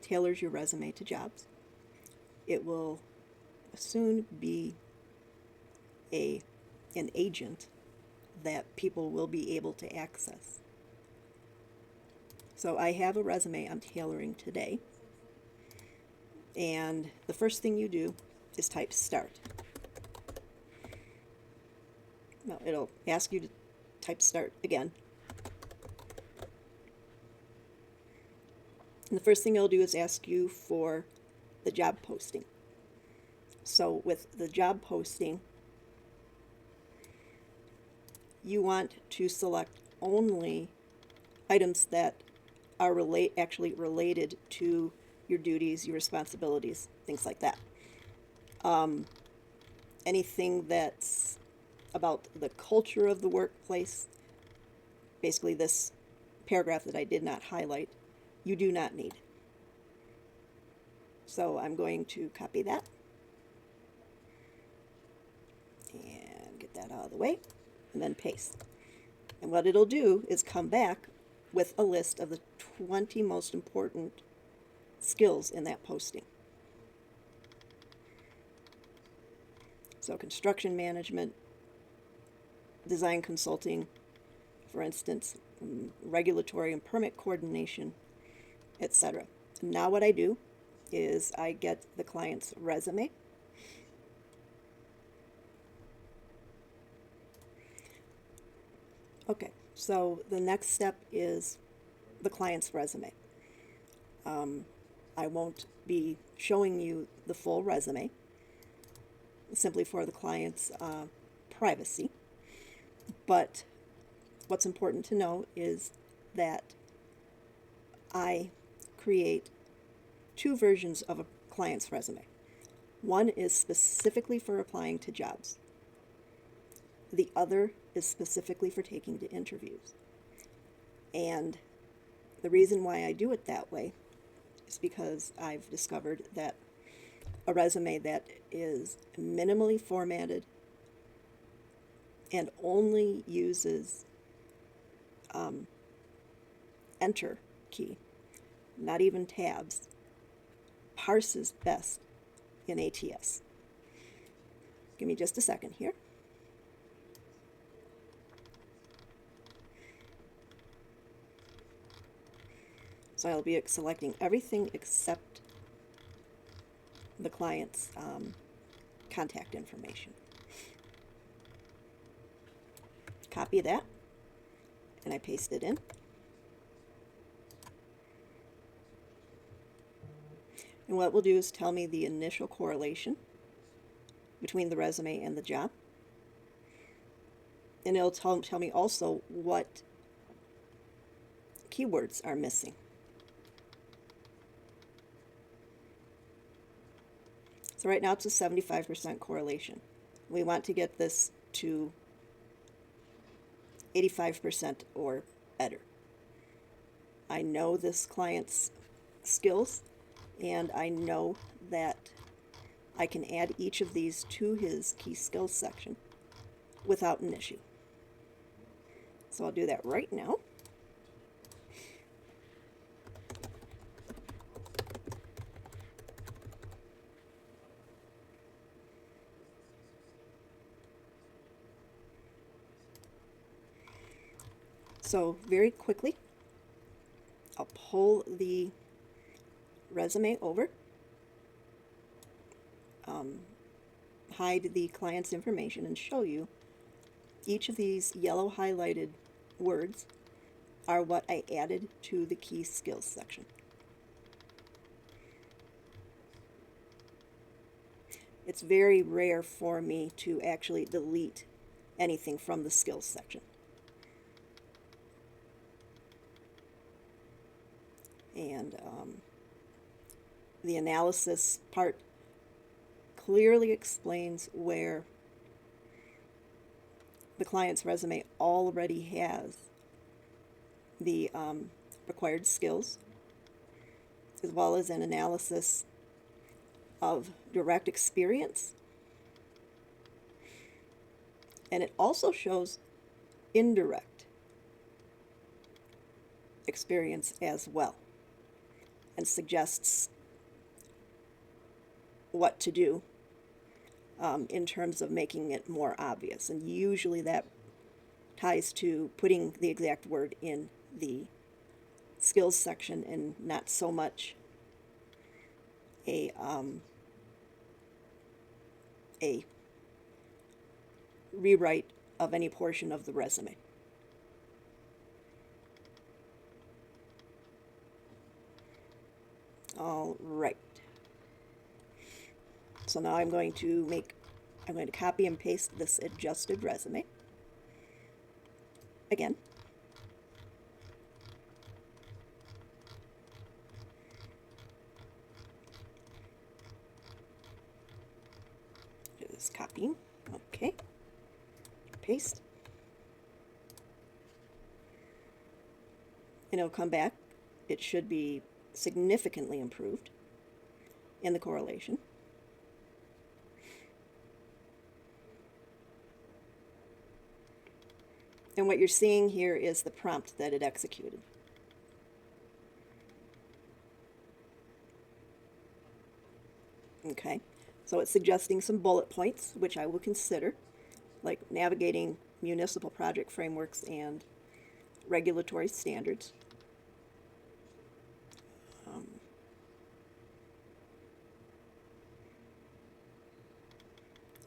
tailors your resume to jobs. It will soon be an agent that people will be able to access. So I have a resume I'm tailoring today, and the first thing you do is type start. Well, it'll ask you to type start again. And the first thing it'll do is ask you for the job posting. So with the job posting, you want to select only items that are actually related to your duties, your responsibilities, things like that. Anything that's about the culture of the workplace, basically this paragraph that I did not highlight, you do not need. So I'm going to copy that and get that out of the way, and then paste. And what it'll do is come back with a list of the 20 most important skills in that posting. So construction management, design consulting, for instance, regulatory and permit coordination, etc. Now what I do is I get the client's resume. Okay, so the next step is the client's resume. I won't be showing you the full resume, simply for the client's privacy. But what's important to know is that I create two versions of a client's resume. One is specifically for applying to jobs. The other is specifically for taking to interviews. And the reason why I do it that way is because I've discovered that a resume that is minimally formatted and only uses enter key, not even tabs, parses best in ATS. Give me just a second here. So I'll be selecting everything except the client's contact information. Copy that, and I paste it in. And what it will do is tell me the initial correlation between the resume and the job. And it'll tell me also what keywords are missing. So right now it's a 75% correlation. We want to get this to 85% or better. I know this client's skills, and I know that I can add each of these to his key skills section without an issue. So I'll do that right now. So very quickly, I'll pull the resume over, hide the client's information, and show you each of these yellow highlighted words are what I added to the key skills section. It's very rare for me to actually delete anything from the skills section. And the analysis part clearly explains where the client's resume already has the required skills, as well as an analysis of direct experience. And it also shows indirect experience as well. and suggests what to do in terms of making it more obvious. And usually that ties to putting the exact word in the skills section and not so much a rewrite of any portion of the resume. All right. So now I'm going to copy and paste this adjusted resume again. Do this copying. Okay. Paste. And it'll come back. It should be significantly improved in the correlation. And what you're seeing here is the prompt that it executed. Okay, so it's suggesting some bullet points, which I will consider, like navigating municipal project frameworks and regulatory standards.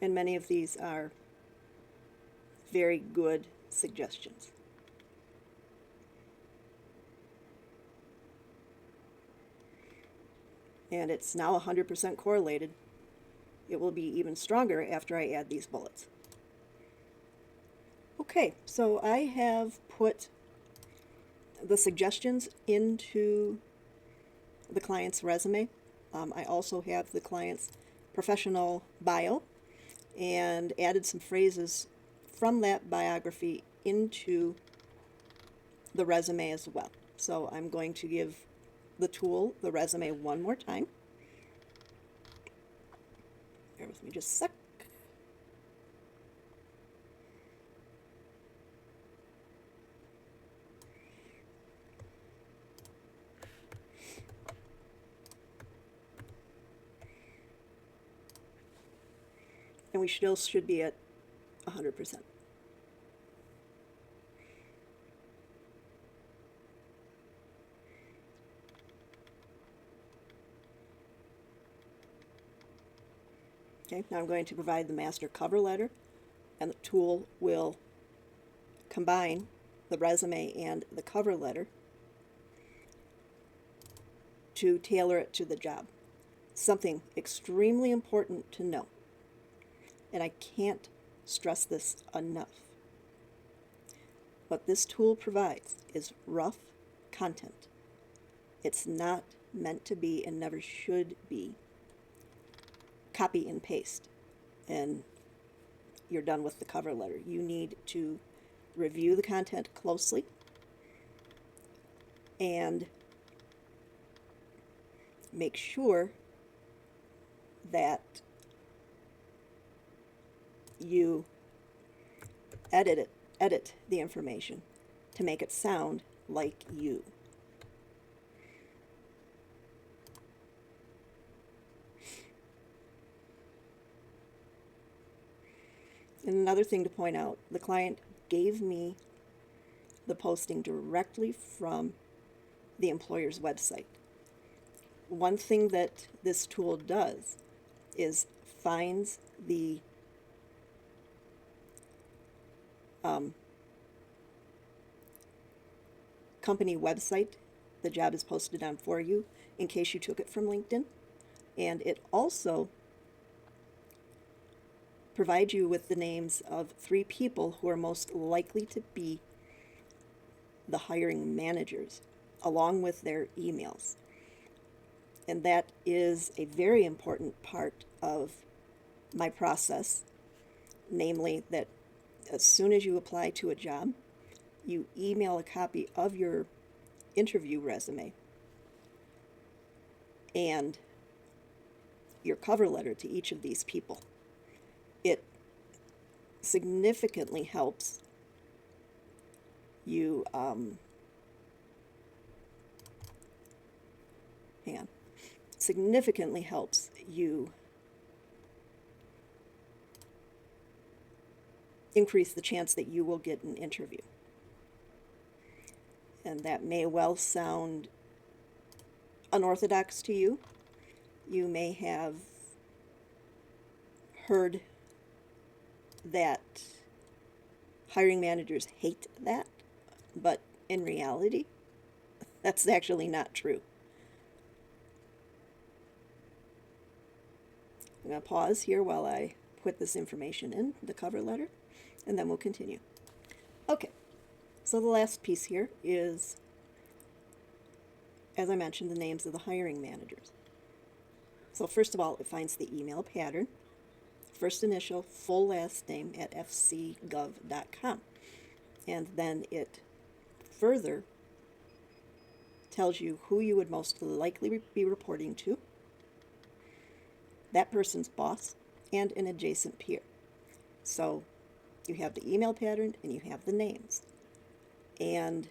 And many of these are very good suggestions. And it's now 100% correlated. It will be even stronger after I add these bullets. Okay, so I have put the suggestions into the client's resume. I also have the client's professional bio and added some phrases from that biography into the resume as well. So I'm going to give the tool the resume one more time. Bear with me just a sec. And we still should be at 100%. Okay, now I'm going to provide the master cover letter, and the tool will combine the resume and the cover letter to tailor it to the job. Something extremely important to know, and I can't stress this enough. What this tool provides is rough content. It's not meant to be and never should be copy and paste and you're done with the cover letter. You need to review the content closely and make sure that you edit the information to make it sound like you. And another thing to point out, the client gave me the posting directly from the employer's website. One thing that this tool does is finds the company website the job is posted on for you in case you took it from LinkedIn. And it also provides you with the names of 3 people who are most likely to be the hiring managers, along with their emails. And that is a very important part of my process, namely that as soon as you apply to a job, you email a copy of your interview resume and your cover letter to each of these people. It significantly helps you, hang significantly helps you increase the chance that you will get an interview. And that may well sound unorthodox to you. You may have heard that hiring managers hate that, but in reality, that's actually not true. I'm going to pause here while I put this information in the cover letter, and then we'll continue. Okay, so the last piece here is, as I mentioned, the names of the hiring managers. So first of all, it finds the email pattern, first initial, full last name at fcgov.com. And then it further tells you who you would most likely be reporting to, that person's boss, and an adjacent peer. So you have the email pattern and you have the names. And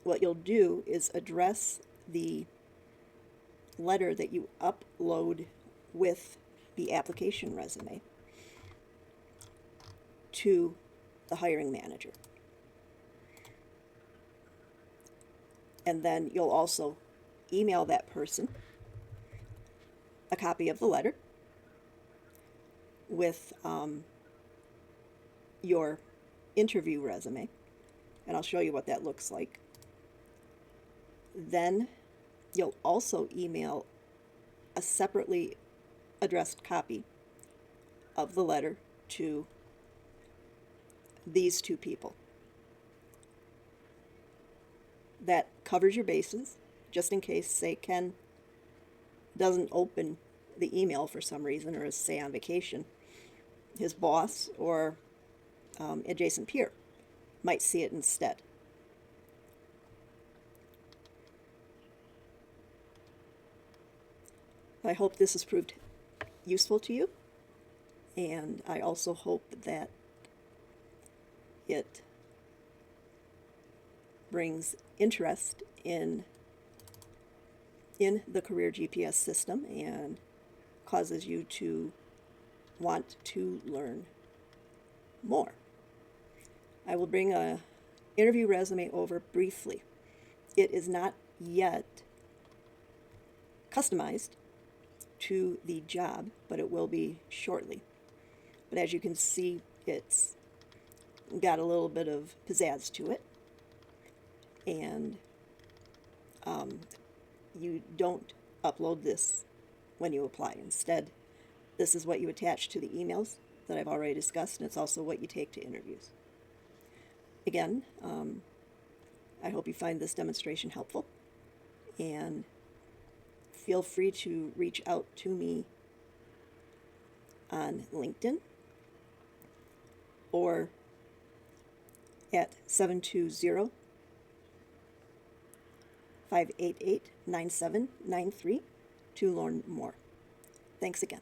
what you'll do is address the letter that you upload with the application resume to the hiring manager. And then you'll also email that person a copy of the letter with your interview resume, and I'll show you what that looks like. Then you'll also email a separately addressed copy of the letter to these two people. That covers your bases, just in case, say, Ken doesn't open the email for some reason, or is, say, on vacation. His boss or adjacent peer might see it instead. I hope this has proved useful to you, and I also hope that it brings interest in the CareerGPS system and causes you to want to learn more. I will bring a interview resume over briefly. It is not yet customized to the job, but it will be shortly. But as you can see, it's got a little bit of pizzazz to it, and you don't upload this when you apply. Instead, this is what you attach to the emails that I've already discussed, and it's also what you take to interviews. Again, I hope you find this demonstration helpful, and feel free to reach out to me on LinkedIn or at 720-588-9793 to learn more. Thanks again.